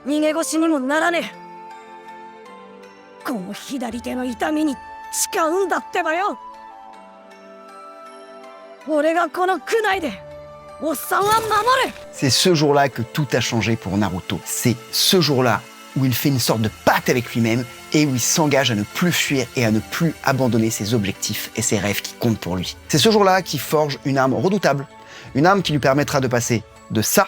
逃げ腰にもならねえ。この左手の痛みに誓うんだってばよ。俺がこの区内でおっさんは守る。 C'est ce jour-là que tout a changé pour Naruto. C'est ce jour-là où il fait une sorte de pacte avec lui-même et où il s'engage à ne plus fuir et à ne plus abandonner ses objectifs et ses rêves qui comptent pour lui. C'est ce jour-là qu'il forge une arme redoutable, une arme qui lui permettra de passer de ça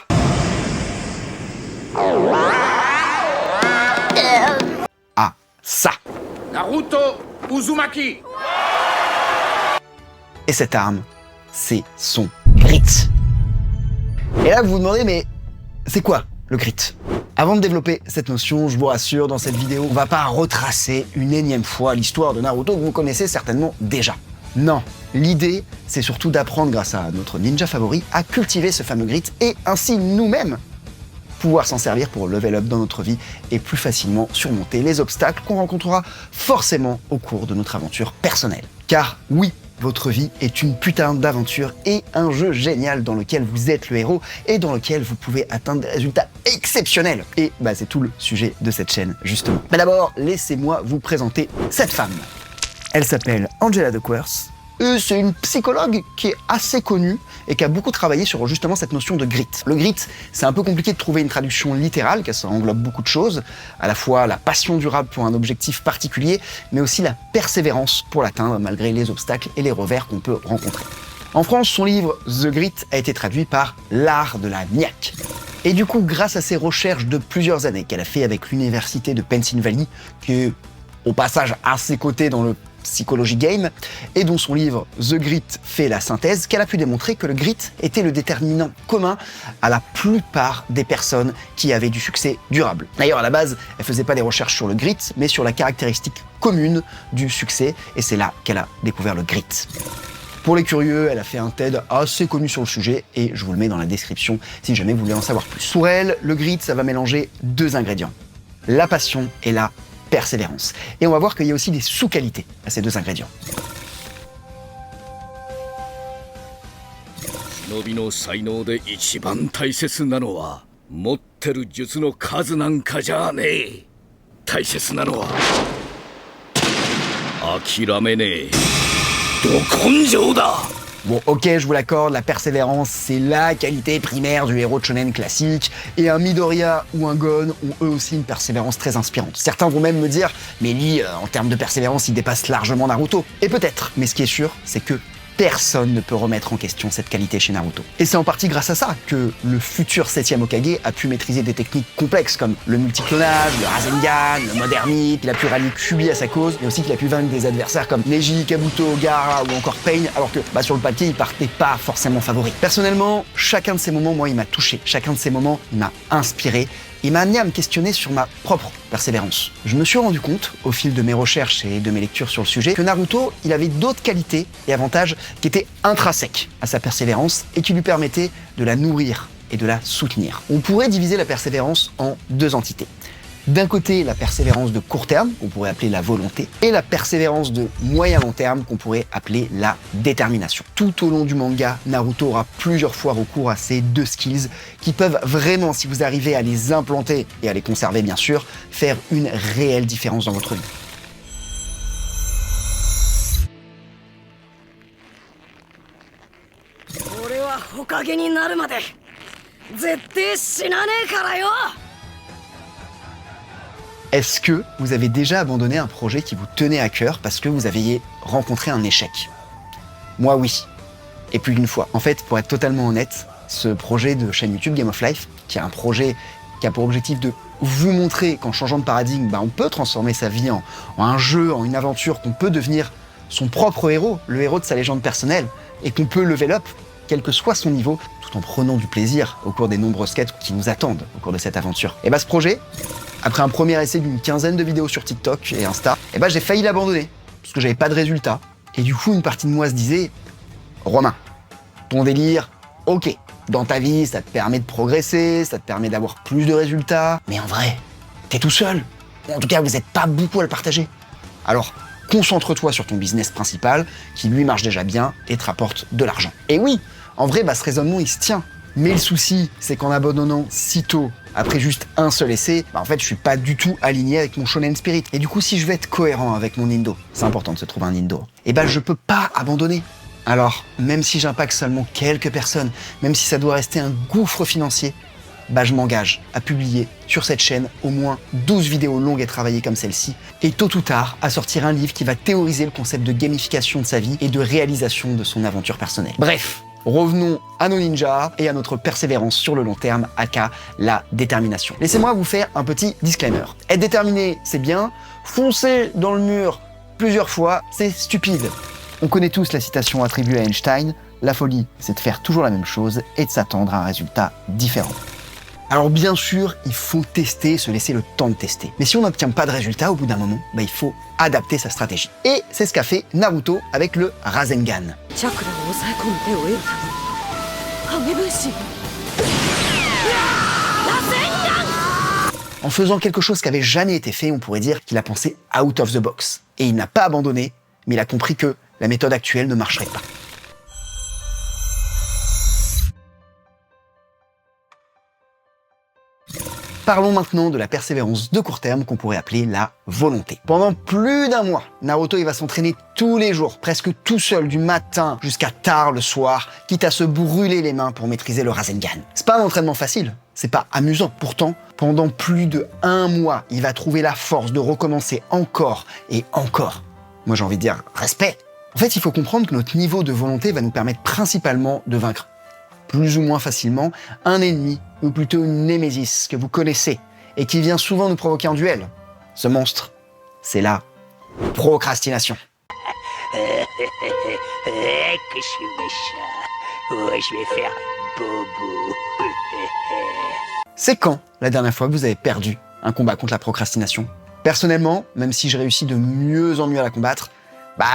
à ça. Naruto Uzumaki. Et cette arme, c'est son grit. Et là, vous vous demandez, mais c'est quoi le grit? Avant de développer cette notion, je vous rassure, dans cette vidéo, on va pas retracer une énième fois l'histoire de Naruto que vous connaissez certainement déjà. Non, l'idée, c'est surtout d'apprendre grâce à notre ninja favori à cultiver ce fameux grit et ainsi nous-mêmes pouvoir s'en servir pour level up dans notre vie et plus facilement surmonter les obstacles qu'on rencontrera forcément au cours de notre aventure personnelle. Car oui, votre vie est une putain d'aventure et un jeu génial dans lequel vous êtes le héros et dans lequel vous pouvez atteindre des résultats exceptionnels. Et bah c'est tout le sujet de cette chaîne justement. Mais d'abord, laissez-moi vous présenter cette femme. Elle s'appelle Angela Duckworth. C'est une psychologue qui est assez connue et qui a beaucoup travaillé sur justement cette notion de grit. Le grit, c'est un peu compliqué de trouver une traduction littérale, car ça englobe beaucoup de choses, à la fois la passion durable pour un objectif particulier, mais aussi la persévérance pour l'atteindre malgré les obstacles et les revers qu'on peut rencontrer. En France, son livre The Grit a été traduit par l'art de la niaque. Et du coup, grâce à ses recherches de plusieurs années qu'elle a fait avec l'université de Pennsylvanie, qui est au passage assez cotée dans le psychologie game, et dont son livre The Grit fait la synthèse, qu'elle a pu démontrer que le grit était le déterminant commun à la plupart des personnes qui avaient du succès durable. D'ailleurs, à la base, elle faisait pas des recherches sur le grit, mais sur la caractéristique commune du succès, et c'est là qu'elle a découvert le grit. Pour les curieux, elle a fait un TED assez connu sur le sujet, et je vous le mets dans la description si jamais vous voulez en savoir plus. Pour elle, le grit, ça va mélanger deux ingrédients, la passion et la persévérance. Et on va voir qu'il y a aussi des sous-qualités à ces deux ingrédients. Bon, ok, je vous l'accorde, la persévérance, c'est la qualité primaire du héros de shonen classique, et un Midoriya ou un Gon ont eux aussi une persévérance très inspirante. Certains vont même me dire, mais Lee, en termes de persévérance, il dépasse largement Naruto. Et peut-être, mais ce qui est sûr, c'est que personne ne peut remettre en question cette qualité chez Naruto. Et c'est en partie grâce à ça que le futur 7e Hokage a pu maîtriser des techniques complexes comme le multiclonage, le Rasengan, le mode ermite, il a pu rallier Kyuubi à sa cause, mais aussi qu'il a pu vaincre des adversaires comme Neji, Kabuto, Gaara ou encore Pain, alors que sur le papier, il partait pas forcément favori. Personnellement, chacun de ces moments, moi, il m'a touché. Chacun de ces moments, il m'a inspiré. Il m'a amené à me questionner sur ma propre persévérance. Je me suis rendu compte, au fil de mes recherches et de mes lectures sur le sujet, que Naruto, il avait d'autres qualités et avantages qui étaient intrinsèques à sa persévérance et qui lui permettaient de la nourrir et de la soutenir. On pourrait diviser la persévérance en deux entités. D'un côté, la persévérance de court terme, qu'on pourrait appeler la volonté, et la persévérance de moyen long terme, qu'on pourrait appeler la détermination. Tout au long du manga, Naruto aura plusieurs fois recours à ces deux skills qui peuvent vraiment, si vous arrivez à les implanter et à les conserver bien sûr, faire une réelle différence dans votre vie. Est-ce que vous avez déjà abandonné un projet qui vous tenait à cœur parce que vous aviez rencontré un échec? Moi, oui. Et plus d'une fois. En fait, pour être totalement honnête, ce projet de chaîne YouTube Game of Life, qui est un projet qui a pour objectif de vous montrer qu'en changeant de paradigme, on peut transformer sa vie en un jeu, en une aventure, qu'on peut devenir son propre héros, le héros de sa légende personnelle, et qu'on peut level up, quel que soit son niveau, tout en prenant du plaisir au cours des nombreuses quêtes qui nous attendent au cours de cette aventure. Et ce projet, après un premier essai d'une quinzaine de vidéos sur TikTok et Insta, j'ai failli l'abandonner, parce que j'avais pas de résultat. Et du coup, une partie de moi se disait, Romain, ton délire, ok, dans ta vie, ça te permet de progresser, ça te permet d'avoir plus de résultats, mais en vrai, t'es tout seul. En tout cas, vous n'êtes pas beaucoup à le partager. Alors, concentre-toi sur ton business principal, qui lui marche déjà bien et te rapporte de l'argent. Et oui, en vrai, ce raisonnement, il se tient. Mais le souci, c'est qu'en abandonnant si tôt après juste un seul essai, en fait je suis pas du tout aligné avec mon shonen spirit. Et du coup si je veux être cohérent avec mon nindo, c'est important de se trouver un nindo, et je peux pas abandonner. Alors même si j'impacte seulement quelques personnes, même si ça doit rester un gouffre financier, je m'engage à publier sur cette chaîne au moins 12 vidéos longues et travaillées comme celle-ci, et tôt ou tard à sortir un livre qui va théoriser le concept de gamification de sa vie et de réalisation de son aventure personnelle. Bref, revenons à nos ninjas et à notre persévérance sur le long terme, aka la détermination. Laissez-moi vous faire un petit disclaimer. Être déterminé, c'est bien. Foncer dans le mur plusieurs fois, c'est stupide. On connaît tous la citation attribuée à Einstein, la folie, c'est de faire toujours la même chose et de s'attendre à un résultat différent. Alors bien sûr, il faut tester, se laisser le temps de tester. Mais si on n'obtient pas de résultat au bout d'un moment, il faut adapter sa stratégie. Et c'est ce qu'a fait Naruto avec le Rasengan. En faisant quelque chose qui n'avait jamais été fait, on pourrait dire qu'il a pensé out of the box. Et il n'a pas abandonné, mais il a compris que la méthode actuelle ne marcherait pas. Parlons maintenant de la persévérance de court terme qu'on pourrait appeler la volonté. Pendant plus d'un mois, Naruto il va s'entraîner tous les jours, presque tout seul, du matin jusqu'à tard le soir, quitte à se brûler les mains pour maîtriser le Rasengan. C'est pas un entraînement facile, c'est pas amusant. Pourtant, pendant plus de 1 mois, il va trouver la force de recommencer encore et encore. Moi j'ai envie de dire respect. En fait, il faut comprendre que notre niveau de volonté va nous permettre principalement de vaincre plus ou moins facilement un ennemi, ou plutôt une némésis que vous connaissez et qui vient souvent nous provoquer en duel. Ce monstre, c'est la procrastination. Je vais faire bobo. C'est quand la dernière fois que vous avez perdu un combat contre la procrastination? Personnellement, même si je réussis de mieux en mieux à la combattre,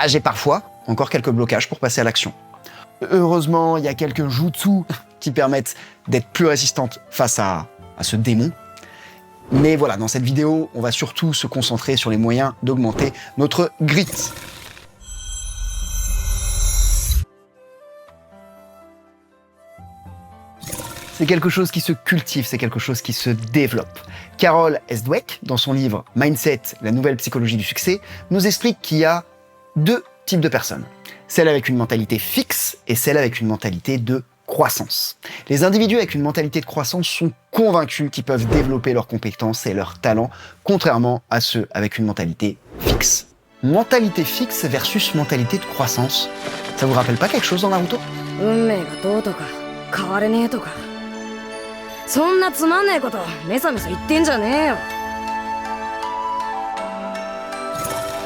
j'ai parfois encore quelques blocages pour passer à l'action. Heureusement, il y a quelques jutsu qui permettent d'être plus résistantes face à ce démon. Mais voilà, dans cette vidéo, on va surtout se concentrer sur les moyens d'augmenter notre grit. C'est quelque chose qui se cultive, c'est quelque chose qui se développe. Carol S. Dweck, dans son livre Mindset, la nouvelle psychologie du succès, nous explique qu'il y a 2 types de personnes. Celle avec une mentalité fixe et celle avec une mentalité de croissance. Les individus avec une mentalité de croissance sont convaincus qu'ils peuvent développer leurs compétences et leurs talents, contrairement à ceux avec une mentalité fixe. Mentalité fixe versus mentalité de croissance, ça vous rappelle pas quelque chose dans Naruto?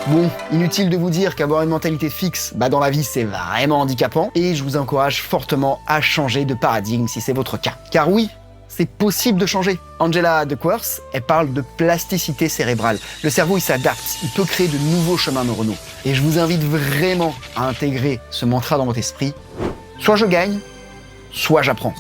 Bon, inutile de vous dire qu'avoir une mentalité fixe, dans la vie, c'est vraiment handicapant, et je vous encourage fortement à changer de paradigme si c'est votre cas. Car oui, c'est possible de changer. Angela Duckworth, elle parle de plasticité cérébrale. Le cerveau, il s'adapte, il peut créer de nouveaux chemins neuronaux. Et je vous invite vraiment à intégrer ce mantra dans votre esprit. Soit je gagne, soit j'apprends.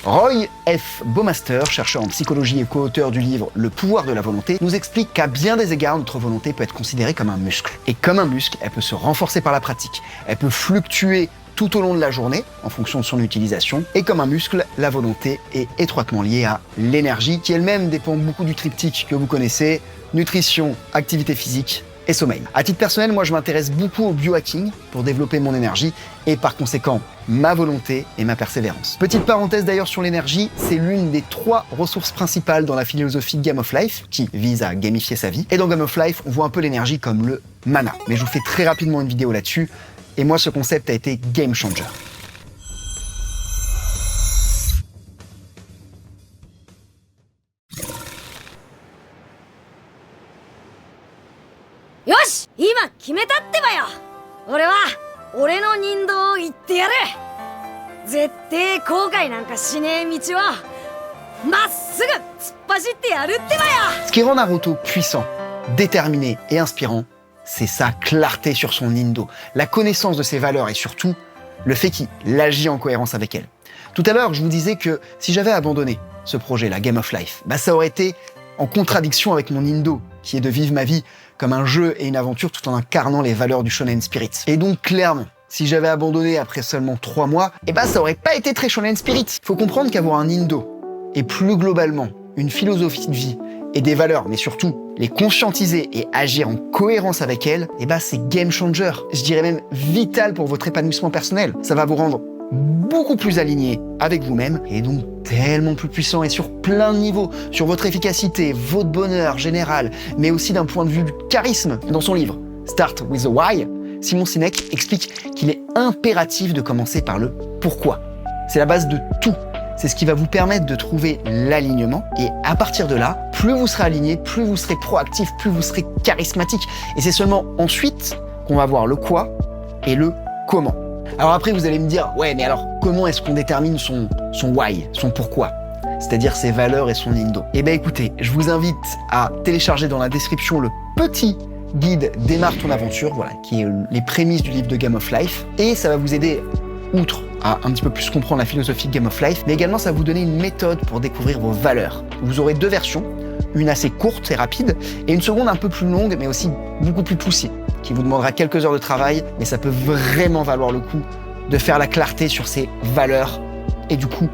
Roy F. Baumeister, chercheur en psychologie et co-auteur du livre Le pouvoir de la volonté, nous explique qu'à bien des égards, notre volonté peut être considérée comme un muscle. Et comme un muscle, elle peut se renforcer par la pratique. Elle peut fluctuer tout au long de la journée, en fonction de son utilisation. Et comme un muscle, la volonté est étroitement liée à l'énergie, qui elle-même dépend beaucoup du triptyque que vous connaissez, nutrition, activité physique et sommeil. À titre personnel, moi je m'intéresse beaucoup au biohacking pour développer mon énergie et par conséquent ma volonté et ma persévérance. Petite parenthèse d'ailleurs sur l'énergie, c'est l'une des 3 ressources principales dans la philosophie Game of Life qui vise à gamifier sa vie. Et dans Game of Life, on voit un peu l'énergie comme le mana. Mais je vous fais très rapidement une vidéo là-dessus et moi ce concept a été game changer. Yoshi! 今決めたってばよ！俺は俺の人道を言ってやる！絶対後悔なんかしねえ道はまっすぐ突っ走ってやるってばよ！ Ce qui rend Naruto puissant, déterminé et inspirant, c'est sa clarté sur son nindo, la connaissance de ses valeurs et surtout le fait qu'il agit en cohérence avec elles. Tout à l'heure, je vous disais que si j'avais abandonné ce projet, la Game of Life, ça aurait été en contradiction avec mon nindo, qui est de vivre ma vie comme un jeu et une aventure tout en incarnant les valeurs du shonen spirit. Et donc clairement, si j'avais abandonné après seulement 3 mois, ça aurait pas été très shonen spirit. Faut comprendre qu'avoir un Nindo, et plus globalement, une philosophie de vie et des valeurs, mais surtout les conscientiser et agir en cohérence avec elles, c'est game changer. Je dirais même vital pour votre épanouissement personnel. Ça va vous rendre beaucoup plus aligné avec vous-même et donc tellement plus puissant et sur plein de niveaux, sur votre efficacité, votre bonheur général, mais aussi d'un point de vue du charisme. Dans son livre Start with the Why, Simon Sinek explique qu'il est impératif de commencer par le pourquoi. C'est la base de tout. C'est ce qui va vous permettre de trouver l'alignement et à partir de là, plus vous serez aligné, plus vous serez proactif, plus vous serez charismatique. Et c'est seulement ensuite qu'on va voir le quoi et le comment. Alors après, vous allez me dire, ouais, mais alors comment est-ce qu'on détermine son why, son pourquoi ? C'est-à-dire ses valeurs et son Nindo. Écoutez, je vous invite à télécharger dans la description le petit guide Démarre ton aventure, voilà, qui est les prémices du livre de Game of Life. Et ça va vous aider, outre à un petit peu plus comprendre la philosophie de Game of Life, mais également ça va vous donner une méthode pour découvrir vos valeurs. Vous aurez 2 versions, une assez courte et rapide, et une seconde un peu plus longue, mais aussi beaucoup plus poussée, qui vous demandera quelques heures de travail, mais ça peut vraiment valoir le coup de faire la clarté sur ces valeurs et du coup,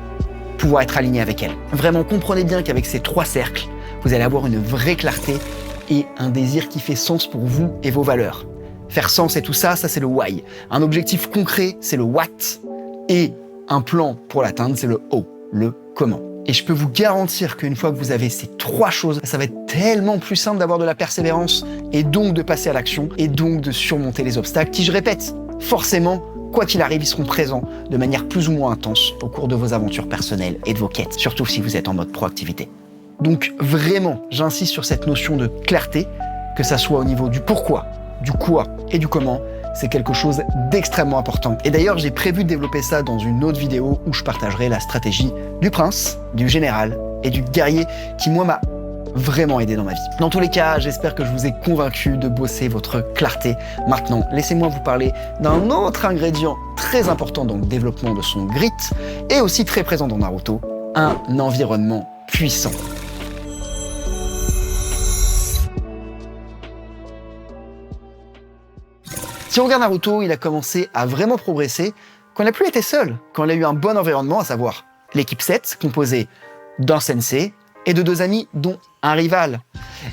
pouvoir être aligné avec elles. Vraiment, comprenez bien qu'avec ces 3 cercles, vous allez avoir une vraie clarté et un désir qui fait sens pour vous et vos valeurs. Faire sens et tout ça, ça c'est le why. Un objectif concret, c'est le what. Et un plan pour l'atteindre, c'est le how, le comment. Et je peux vous garantir qu'une fois que vous avez ces 3 choses, ça va être tellement plus simple d'avoir de la persévérance et donc de passer à l'action et donc de surmonter les obstacles qui, je répète, forcément, quoi qu'il arrive, ils seront présents de manière plus ou moins intense au cours de vos aventures personnelles et de vos quêtes, surtout si vous êtes en mode proactivité. Donc vraiment, j'insiste sur cette notion de clarté, que ça soit au niveau du pourquoi, du quoi et du comment, c'est quelque chose d'extrêmement important. Et d'ailleurs, j'ai prévu de développer ça dans une autre vidéo où je partagerai la stratégie du prince, du général et du guerrier qui, moi, m'a vraiment aidé dans ma vie. Dans tous les cas, j'espère que je vous ai convaincu de bosser votre clarté. Maintenant, laissez-moi vous parler d'un autre ingrédient très important dans le développement de son grit et aussi très présent dans Naruto, un environnement puissant. Si on regarde Naruto, il a commencé à vraiment progresser quand il n'a plus été seul, quand il a eu un bon environnement, à savoir l'équipe 7, composée d'un sensei et de 2 amis, dont un rival.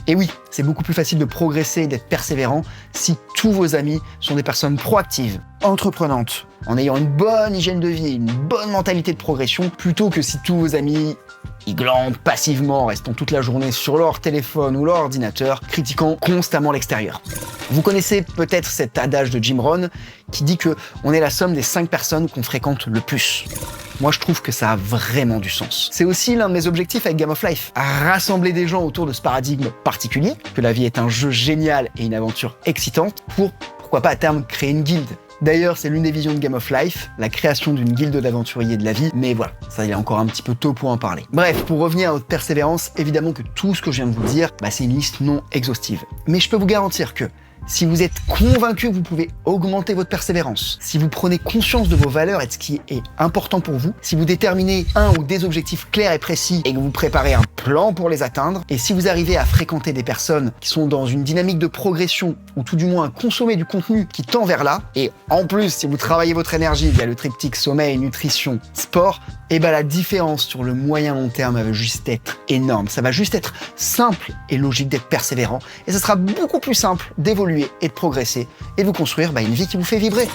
Et oui, c'est beaucoup plus facile de progresser et d'être persévérant si tous vos amis sont des personnes proactives, entreprenantes, en ayant une bonne hygiène de vie, une bonne mentalité de progression, plutôt que si tous vos amis ils glandent passivement, restant toute la journée sur leur téléphone ou leur ordinateur, critiquant constamment l'extérieur. Vous connaissez peut-être cet adage de Jim Rohn qui dit que on est la somme des 5 personnes qu'on fréquente le plus. Moi, je trouve que ça a vraiment du sens. C'est aussi l'un de mes objectifs avec Game of Life, à rassembler des gens autour de ce paradigme particulier, que la vie est un jeu génial et une aventure excitante, pour, pourquoi pas à terme, créer une guilde. D'ailleurs, c'est l'une des visions de Game of Life, la création d'une guilde d'aventuriers de la vie, mais voilà, ça il est encore un petit peu tôt pour en parler. Bref, pour revenir à votre persévérance, évidemment que tout ce que je viens de vous dire, c'est une liste non exhaustive. Mais je peux vous garantir que si vous êtes convaincu que vous pouvez augmenter votre persévérance, si vous prenez conscience de vos valeurs et de ce qui est important pour vous, si vous déterminez un ou des objectifs clairs et précis et que vous préparez un plan pour les atteindre, et si vous arrivez à fréquenter des personnes qui sont dans une dynamique de progression ou tout du moins à consommer du contenu qui tend vers là, et en plus si vous travaillez votre énergie via le triptyque sommeil, nutrition, sport, la différence sur le moyen long terme va juste être énorme. Ça va juste être simple et logique d'être persévérant et ça sera beaucoup plus simple d'évoluer et de progresser et de vous construire une vie qui vous fait vibrer.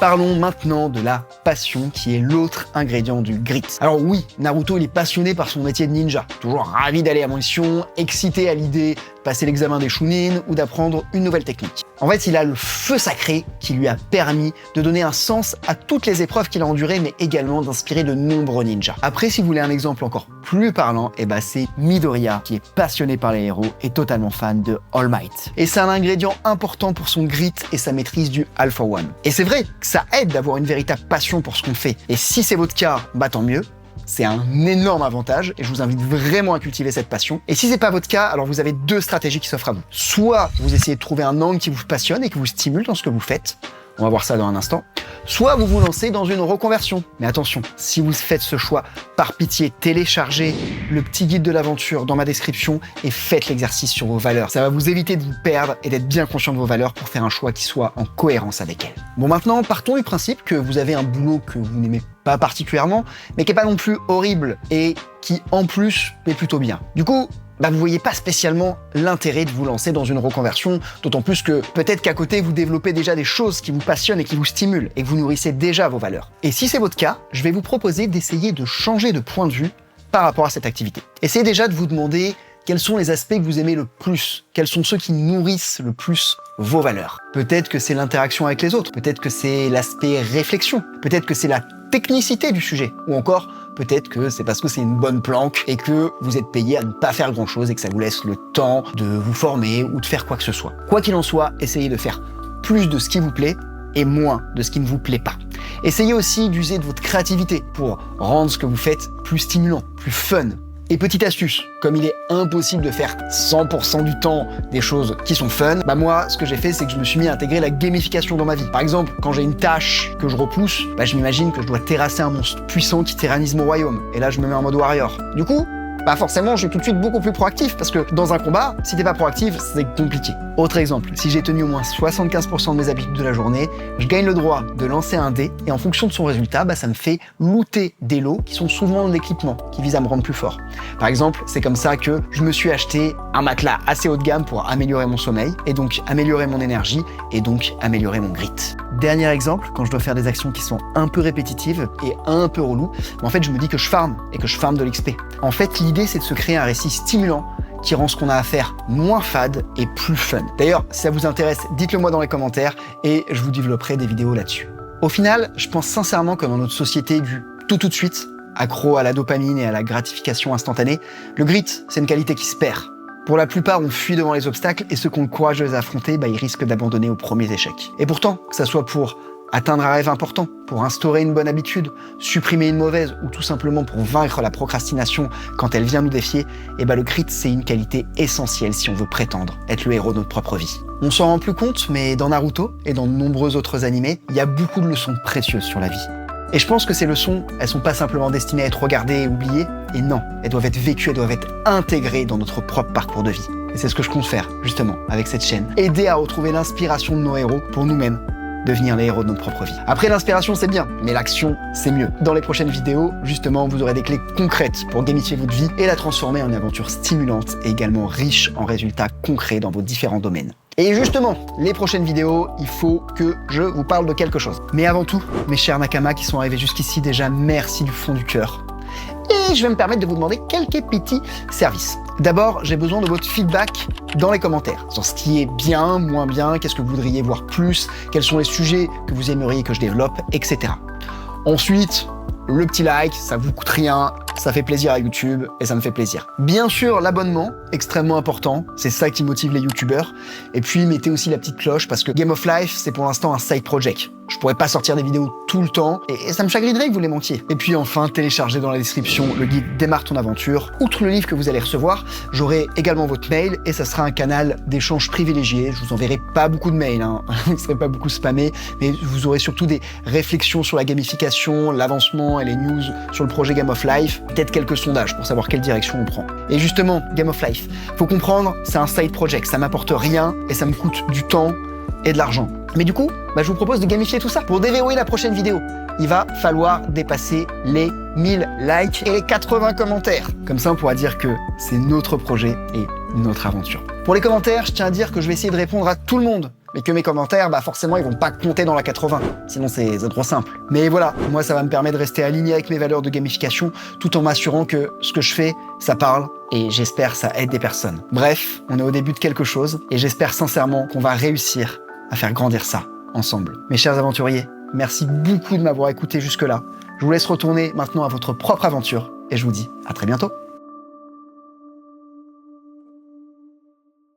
Parlons maintenant de la passion qui est l'autre ingrédient du grit. Alors oui, Naruto il est passionné par son métier de ninja, toujours ravi d'aller à mission, excité à l'idée de passer l'examen des Chunin ou d'apprendre une nouvelle technique. En fait, il a le feu sacré qui lui a permis de donner un sens à toutes les épreuves qu'il a endurées, mais également d'inspirer de nombreux ninjas. Après, si vous voulez un exemple encore plus parlant, c'est Midoriya qui est passionné par les héros et totalement fan de All Might. Et c'est un ingrédient important pour son grit et sa maîtrise du All for One. Et c'est vrai que ça aide d'avoir une véritable passion pour ce qu'on fait. Et si c'est votre cas, tant mieux. C'est un énorme avantage et je vous invite vraiment à cultiver cette passion. Et si c'est pas votre cas, alors vous avez 2 stratégies qui s'offrent à vous. Soit vous essayez de trouver un angle qui vous passionne et qui vous stimule dans ce que vous faites. On va voir ça dans un instant. Soit vous vous lancez dans une reconversion. Mais attention, si vous faites ce choix, par pitié, téléchargez le petit guide de l'aventure dans ma description et faites l'exercice sur vos valeurs. Ça va vous éviter de vous perdre et d'être bien conscient de vos valeurs pour faire un choix qui soit en cohérence avec elles. Bon, maintenant, partons du principe que vous avez un boulot que vous n'aimez pas particulièrement, mais qui n'est pas non plus horrible et qui, en plus, est plutôt bien. Du coup, vous voyez pas spécialement l'intérêt de vous lancer dans une reconversion, d'autant plus que peut-être qu'à côté, vous développez déjà des choses qui vous passionnent et qui vous stimulent, et que vous nourrissez déjà vos valeurs. Et si c'est votre cas, je vais vous proposer d'essayer de changer de point de vue par rapport à cette activité. Essayez déjà de vous demander quels sont les aspects que vous aimez le plus, quels sont ceux qui nourrissent le plus vos valeurs. Peut-être que c'est l'interaction avec les autres, peut-être que c'est l'aspect réflexion, peut-être que c'est la technicité du sujet, ou encore peut-être que c'est parce que c'est une bonne planque et que vous êtes payé à ne pas faire grand-chose et que ça vous laisse le temps de vous former ou de faire quoi que ce soit. Quoi qu'il en soit, essayez de faire plus de ce qui vous plaît et moins de ce qui ne vous plaît pas. Essayez aussi d'user de votre créativité pour rendre ce que vous faites plus stimulant, plus fun. Et petite astuce, comme il est impossible de faire 100% du temps des choses qui sont fun, moi, ce que j'ai fait, c'est que je me suis mis à intégrer la gamification dans ma vie. Par exemple, quand j'ai une tâche que je repousse, je m'imagine que je dois terrasser un monstre puissant qui tyrannise mon royaume. Et là, je me mets en mode warrior. Du coup, forcément, je suis tout de suite beaucoup plus proactif parce que dans un combat, si t'es pas proactif, c'est compliqué. Autre exemple, si j'ai tenu au moins 75% de mes habitudes de la journée, je gagne le droit de lancer un dé et en fonction de son résultat, ça me fait looter des lots qui sont souvent de l'équipement, qui visent à me rendre plus fort. Par exemple, c'est comme ça que je me suis acheté un matelas assez haut de gamme pour améliorer mon sommeil et donc améliorer mon énergie et donc améliorer mon grit. Dernier exemple, quand je dois faire des actions qui sont un peu répétitives et un peu reloues, en fait, je me dis que je farm et que je farm de l'XP. En fait, l'idée, c'est de se créer un récit stimulant qui rend ce qu'on a à faire moins fade et plus fun. D'ailleurs, si ça vous intéresse, dites-le moi dans les commentaires et je vous développerai des vidéos là-dessus. Au final, je pense sincèrement que dans notre société du tout de suite, accro à la dopamine et à la gratification instantanée, le grit, c'est une qualité qui se perd. Pour la plupart, on fuit devant les obstacles et ceux qui ont le courage de les affronter, ils risquent d'abandonner aux premiers échecs. Et pourtant, que ça soit pour atteindre un rêve important, pour instaurer une bonne habitude, supprimer une mauvaise ou tout simplement pour vaincre la procrastination quand elle vient nous défier, le grit, c'est une qualité essentielle si on veut prétendre être le héros de notre propre vie. On s'en rend plus compte, mais dans Naruto et dans de nombreux autres animés, il y a beaucoup de leçons précieuses sur la vie. Et je pense que ces leçons, elles sont pas simplement destinées à être regardées et oubliées, et non, elles doivent être vécues, elles doivent être intégrées dans notre propre parcours de vie. Et c'est ce que je compte faire, justement, avec cette chaîne. Aider à retrouver l'inspiration de nos héros pour nous-mêmes, devenir les héros de notre propre vie. Après, l'inspiration, c'est bien, mais l'action, c'est mieux. Dans les prochaines vidéos, justement, vous aurez des clés concrètes pour gamifier votre vie et la transformer en une aventure stimulante et également riche en résultats concrets dans vos différents domaines. Et justement, les prochaines vidéos, il faut que je vous parle de quelque chose. Mais avant tout, mes chers Nakama qui sont arrivés jusqu'ici, déjà merci du fond du cœur. Et je vais me permettre de vous demander quelques petits services. D'abord, j'ai besoin de votre feedback dans les commentaires sur ce qui est bien, moins bien, qu'est-ce que vous voudriez voir plus, quels sont les sujets que vous aimeriez que je développe, etc. Ensuite, le petit like, ça vous coûte rien, ça fait plaisir à YouTube et ça me fait plaisir. Bien sûr, l'abonnement, extrêmement important, c'est ça qui motive les youtubeurs. Et puis, mettez aussi la petite cloche parce que Game of Life, c'est pour l'instant un side project. Je pourrais pas sortir des vidéos tout le temps et ça me chagrinerait que vous les manquiez. Et puis enfin, téléchargez dans la description le guide Démarre ton aventure. Outre le livre que vous allez recevoir, j'aurai également votre mail et ça sera un canal d'échange privilégié. Je vous enverrai pas beaucoup de mails, vous ne serez pas beaucoup spammé, mais vous aurez surtout des réflexions sur la gamification, l'avancement et les news sur le projet Game of Life, peut-être quelques sondages pour savoir quelle direction on prend. Et justement, Game of Life, faut comprendre, c'est un side project, ça m'apporte rien et ça me coûte du temps et de l'argent. Mais du coup, je vous propose de gamifier tout ça. Pour déverrouiller la prochaine vidéo, il va falloir dépasser les 1000 likes et les 80 commentaires. Comme ça, on pourra dire que c'est notre projet et notre aventure. Pour les commentaires, je tiens à dire que je vais essayer de répondre à tout le monde. Mais que mes commentaires, forcément, ils vont pas compter dans la 80. Sinon, c'est trop simple. Mais voilà, moi, ça va me permettre de rester aligné avec mes valeurs de gamification, tout en m'assurant que ce que je fais, ça parle. Et j'espère ça aide des personnes. Bref, on est au début de quelque chose. Et j'espère sincèrement qu'on va réussir à faire grandir ça ensemble. Mes chers aventuriers, merci beaucoup de m'avoir écouté jusque-là. Je vous laisse retourner maintenant à votre propre aventure. Et je vous dis à très bientôt.